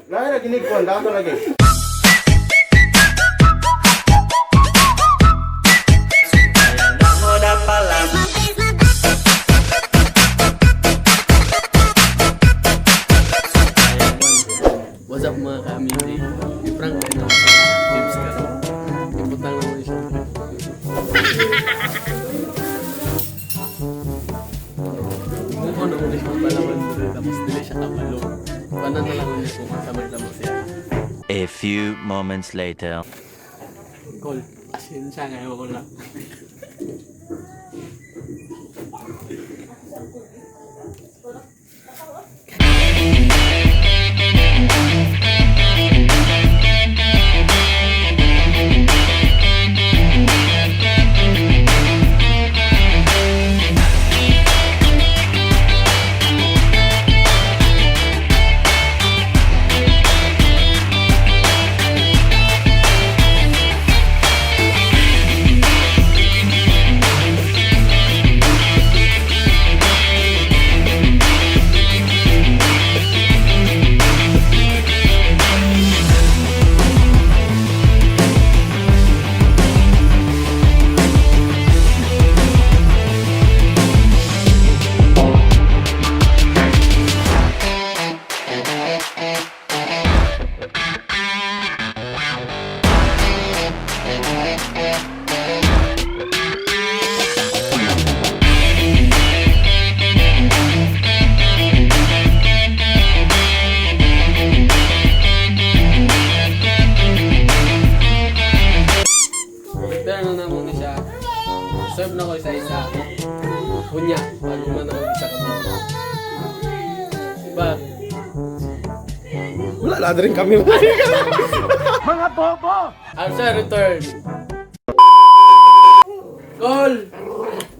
Lain lagi ni kon, dato lagi. What's up mga ka-amazing? I-prank ko na sa James Caro. Iputang naman siya. Kung ano ulit ang palaman mo rin, tapos dili siya kabalo. Paano na lang ulit kung masamag-lamang siya. A few moments later. Call. Asin siya ngayon ko na. Pero na muna siya. Serve na ko isa-isa. Kunya, bago man ako isa ka mo. But, Wala na rin kami. Mga bobo. answer return. Call!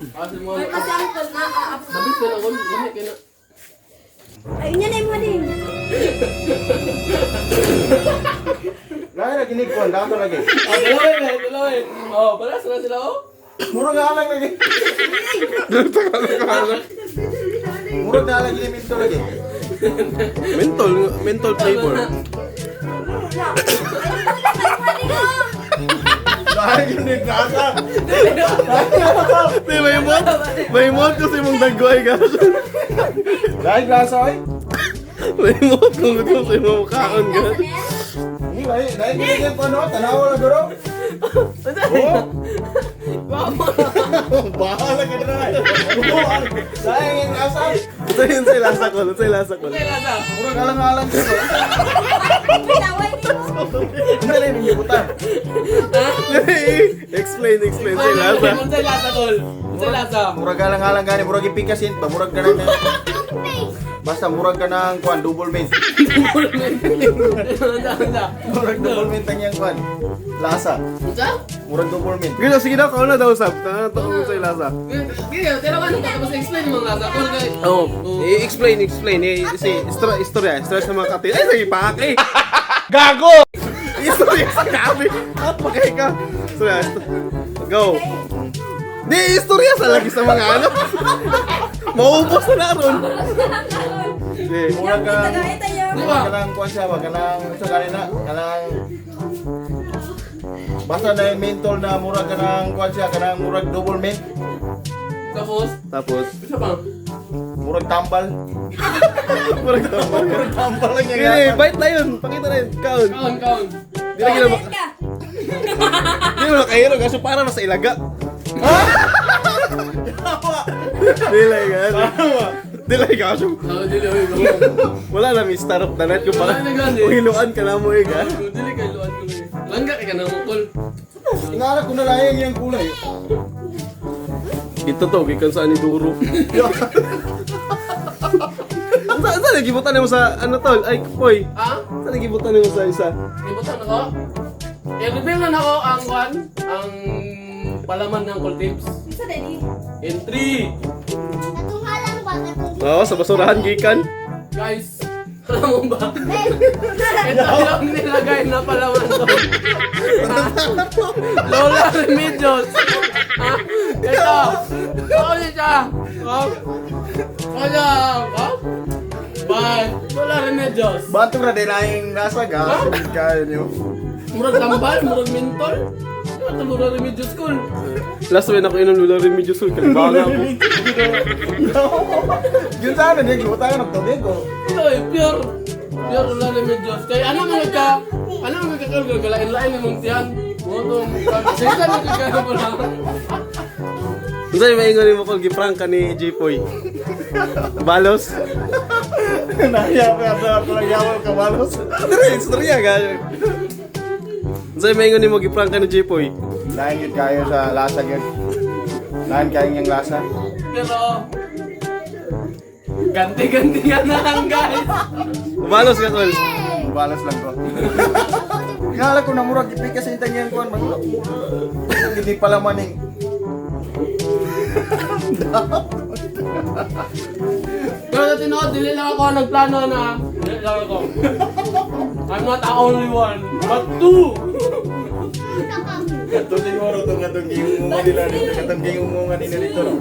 Kasi mo, May pasample na aapos. sabit ko na call. Lamig ka na. Ayun yan ay mo din. Lain lagi ni kon, dato lagi. Dalawin na, dalawin. Oh, paras na sila oh. Murag alang lagi. Murag na lagi ni minto lagi. Mental flavor. Lain yun ni grasa. Di, may mod kasi mong dagway ka. Lain grasa ay. May mod kung gusto sa imong kaon ka. Ni lain ni kon no, tanaw na guro. Oh. Bahala ka na. Lain yung grasa. Ito yun sa lasa ko. Kaya lasa. Murag alang-alang ko. Pinaway niyo. Ano na yung ibutan? Explain sa lasa. Kung sa lasa, call. Kung sa lasa. Murag alang-alang gani, murag ipikasin pa, murag ka na. Basta murag ka ng kuan, double mint. Murag double mint ang yung kuan. Lasa. Unsa? Murag double mint. Gino, sige na, kaon na daw sab. Tanong sa lasa. Kaya, tira ka nung tapos explain yung mga lasa. Call kayo. Oo. I-explain. Si istorya sa mga katil. Ay, sige, pakak Gago! Istorya sa kami. At magkay ka. Go. Di, istorya sa lagi sa mga ano. Maubos na ron. Di. Murag ka ng Tagay tayo. murag ka ng kuan siya, wag ka ng sa kanina, kanang basta na yung mentol na murag ka ng kuan siya, kanang murag double mint, Tapos, isa pa. murag tambal. Murag tambal. Murag tambal lang yung Hindi, bite na yun. Pakita na yun. Kaon. Kaon. Di na ginawa. Tagay ka. Di mo nakahiro kasi para na sa ilaga. Dilay ka. Dilay ka kasi. Dili, oy. Wala na may star of the night kung Wala na gani. hiluan ka na mo eh ka. Dili kayo luan ko eh. Langga ka na mo, call. Ingalak ko na lang yung kulay. Ito to, gikan sa aniduro. Saan nagibutan mo sa ano tol? Ay, Poy. Ah? Saan nagibutan mo sa isa? Ibutan ako. I-reveal na ako ang one, ang palaman ng call tips. Isa daddy. In 3. Natunghalan ba katong Oo, sa basurahan gikan. Guys, alam mo ba? Ito yung nilagay na palaman to. Lola Remedios. Ha? Ito. Ako siya. Oh. Ano? Oh? Bye. Lola Remedios. Bato na din ang nasa ga. Kaya niyo. Murag tambal, murag mentol. Ano Lula Remedios School? Last when ako inom Lula Remedios School, kalibanga ako. Yun sana din, buta ka nagtubig ko. Ito eh, pure. Pure Lula Remedios. Kaya ano mga gagalain-lain ng muntian? Motong, sisa na kagano mo lang. Sa'yo maingon mo kung giprank ka ni Jipoy. Balos. Nahiya pa ako lang yawan ka malos. Istorya ka. Sa'yo maingon mo giprank ka ni Jipoy. Lain yun kayo sa lasa yun. Lain kayo yung lasa. Pero, ganti-gantihan na lang guys. Balos ka, tol. Balas lang ko. Kala ko na murag ipikas yung tanyang kuhan. Hindi pala maning. Pero sa tinood, dili lang ako nagplano na. Dili lang ako. I'm not the only one, but two. Ito siguro itong katong giumungan nila dito. Katong giumungan nila dito. No?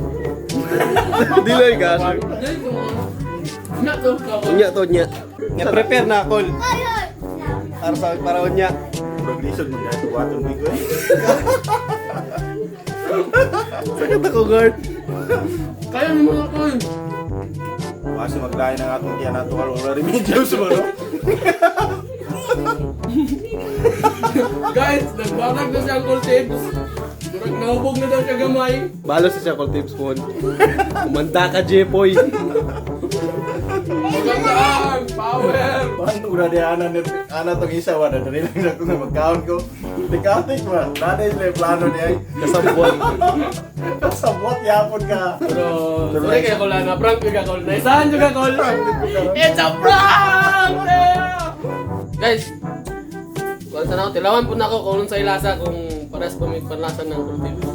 Diloy ka. Dili ko mo. Not to ako. Unya to, unya. Nga prepare na, Col. Para unya. Murag lisod mo nga ito. Watong bigo eh. Sakit ako, guard. Kaya mo mga ko eh. Kasi maglain ng atong tiyan nato wala remedios mo, no? Guys, nagbarag na siya ang call tips. Murag nahubog na daw siya gamay. Balos siya, Col Tips Phone. Kumanda ka, Jipoy. Magandang power. Paano ko na di ana tong isa wala dali lang na kung magkaon ko. Tikatik ba? Nanay sila yung plano niya. Kasambon. Kasabot yapon ka. Pero, sorry kaya ko lang na prank juga call. Naisahan juga call. It's a prank! Guys, kung saan ako, tilawan po na ako kung sa ilasa kung pares pa may panlasan ng call tips.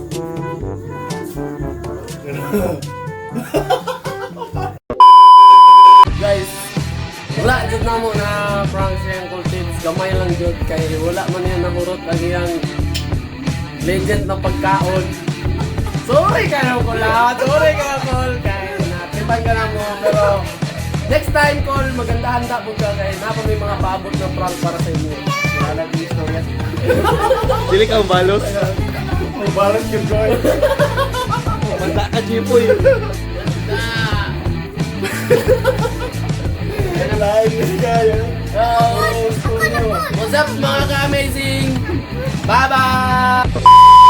Guys, wala dyan na mo na prank siya yung call tips. Gamay lang dyan kaya wala man yan nahurot ang iyang legend na pagkaon. Sorry kayo ko lahat. Sorry kayo Col. Kaya natipan ka na mo. Pero next time Col, maganda-handa po ka kaya napa may mga paabot na prank para sa inyo. Wala nang istorya. Dili ka ang balos. May balance yung joy. Kumanda ka, Jipoy. Lain yun kaya. What's up mga ka-amazing? Bye-bye!